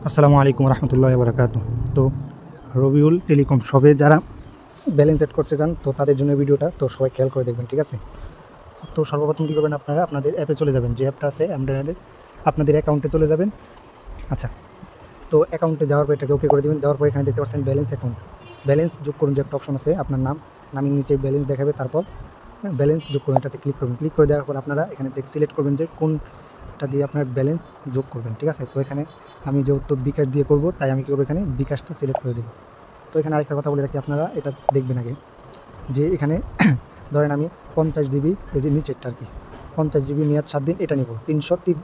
আসসালামু আলাইকুম রহমতুল্লাহি ওয়া বারাকাতুহু। তো রবিউল টেলিকম শপে যারা ব্যালেন্স সেট করতে চান তো তাদের জন্য ভিডিওটা তো সবাই খেয়াল করে দেখবেন, ঠিক আছে? তো সর্বপ্রথম কী করবেন, আপনারা আপনাদের অ্যাপে চলে যাবেন, যে অ্যাপটা আছে আপনাদের অ্যাকাউন্টে চলে যাবেন। আচ্ছা, তো অ্যাকাউন্টে যাওয়ার পর এটাকে ওকে করে দেবেন। দেওয়ার পর এখানে দেখতে পাচ্ছেন ব্যালেন্স অ্যাকাউন্ট, ব্যালেন্স যোগ করুন যে একটা অপশন আছে, আপনার নামের নিচে ব্যালেন্স দেখাবে, তারপর ব্যালেন্স যোগ করুন, এটাতে ক্লিক করবেন। ক্লিক করে দেওয়ার পর আপনারা এখানে সিলেক্ট করবেন যে কোনটা দিয়ে আপনার ব্যালেন্স যোগ করবেন, ঠিক আছে? তো এখানে আমি যেহেতু বিকাশ দিয়ে করব, তাই আমি কী করবো, এখানে বিকাশটা সিলেক্ট করে দেবো। তো এখানে আরেকটা কথা বলে রাখি, আপনারা এটা দেখবেন আগে যে এখানে ধরেন আমি 50 জিবি, এই যে নিচেরটা আর কি, 50 জিবি মেয়াদ 7 দিন, এটা নিব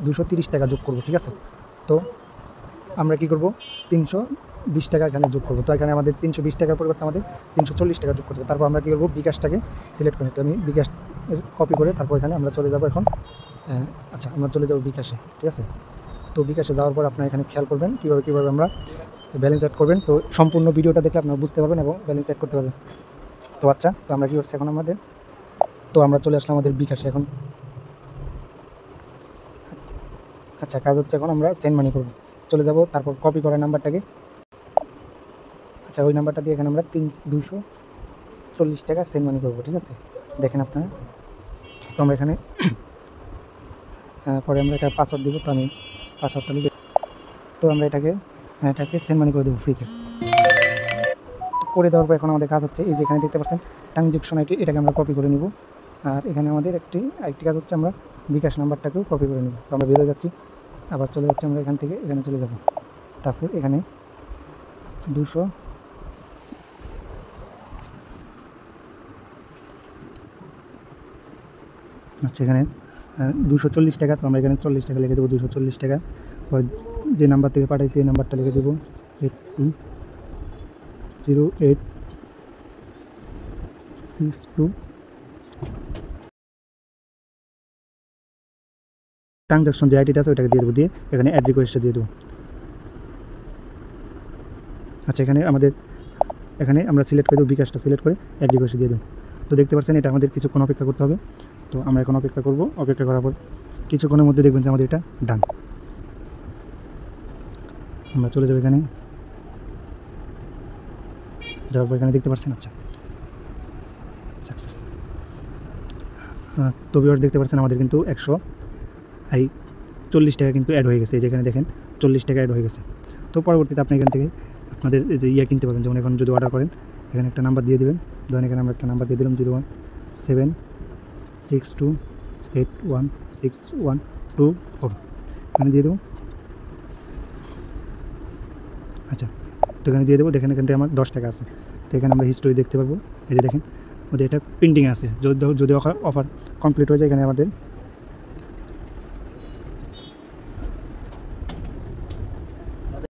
230 টাকা যোগ করব, ঠিক আছে? তো আমরা কী করব, 320 টাকা এখানে যোগ করবো। তো এখানে আমাদের 320 টাকার পরিবর্তে আমাদের 340 টাকা যোগ করতে হবে। তারপর আমরা কী করবো, বিকাশটাকে সিলেক্ট করে নিতে, আমি বিকাশ কপি করে তারপর এখানে আমরা চলে যাব এখন। আচ্ছা, আমরা চলে যাব বিকাশে, ঠিক আছে? তো বিকাশে যাওয়ার পর আপনারা এখানে খেয়াল করবেন কীভাবে আমরা ব্যালেন্স অ্যাড করবেন। তো সম্পূর্ণ ভিডিওটা দেখে আপনারা বুঝতে পারবেন এবং ব্যালেন্স অ্যাড করতে পারবেন। তো আচ্ছা, তো আমরা কী করছি এখন, আমরা চলে আসলাম আমাদের বিকাশে এখন। আচ্ছা, কাজ হচ্ছে এখন আমরা সেন্ড মানি করব। চলে যাব, তারপর কপি করা নাম্বারটাকে, আচ্ছা ওই নাম্বারটা দিয়ে এখানে আমরা 240 টাকা সেন্ড মানি করবো, ঠিক আছে? দেখেন আপনারা। তো আমরা এখানে পরে আমরা এটা পাসওয়ার্ড দিব, তো আমি পাসওয়ার্ডটা লিখে, তো আমরা এটাকে সেন্ড মানি করে দেবো ফ্রিতে। করে দেওয়ার পর এখন আমাদের কাজ হচ্ছে, এই যে এখানে দেখতে পাচ্ছেন ট্রানজ্যাকশন আইডি, এটাকে আমরা কপি করে নিব। আর এখানে আমাদের আরেকটি কাজ হচ্ছে, আমরা বিকাশ নাম্বারটাকেও কপি করে নিব। তো আমরা বেরোয় যাচ্ছি, আবার চলে যাচ্ছি আমরা এখান থেকে, এখানে চলে যাব। তারপর এখানে 200, আচ্ছা এখানে 240 টাকা, তো আমরা এখানে 40 টাকা লিখে দেবো, 240 টাকা। পর যে নাম্বার থেকে পাঠাইছি এই নাম্বারটা লিখে দেবো, 820862। ট্রানজ্যাকশন যে আইডিটা আছে ওইটাকে দিয়ে দেবো, দিয়ে এখানে অ্যাড রিকোয়েস্টটা দিয়ে দেবো। আচ্ছা, এখানে আমরা সিলেক্ট করে দেবো, বিকাশটা সিলেক্ট করে অ্যাড রিকোয়েস্ট দিয়ে দেবো। তো দেখতে পাচ্ছেন এটা আমাদের কিছুক্ষণ অপেক্ষা করতে হবে। তো আমরা এখন অপেক্ষা করব, অপেক্ষা করার পর কিছুক্ষণের মধ্যে দেখবেন যে আমাদের এটা ডান। আমরা চলে যাবো এখানে, যাওয়ার পর এখানে দেখতে পাচ্ছেন, আচ্ছা সাকসেস। তো ভিউয়ার্স দেখতে পাচ্ছেন আমাদের কিন্তু 140 টাকা কিন্তু অ্যাড হয়ে গেছে, যেখানে দেখেন 40 টাকা অ্যাড হয়ে গেছে। তো পরবর্তীতে আপনি এখান থেকে আপনাদের কিনতে পারবেন, যেমন এখন যদি অর্ডার করেন এখানে একটা নাম্বার দিয়ে দেবেন। ধরেন এখানে আমরা একটা নাম্বার দিয়ে দিলাম, 0172816124 এখানে দিয়ে দেবো। আচ্ছা, তো এখানে দিয়ে দেবো, দেখেন এখান থেকে আমার 10 টাকা আছে। তো এখানে আমরা হিস্টোরি দেখতে পারবো, এই যে দেখেন ওদের এটা পেন্ডিং আছে, যদি অফার কমপ্লিট হয়ে যায় এখানে আমাদের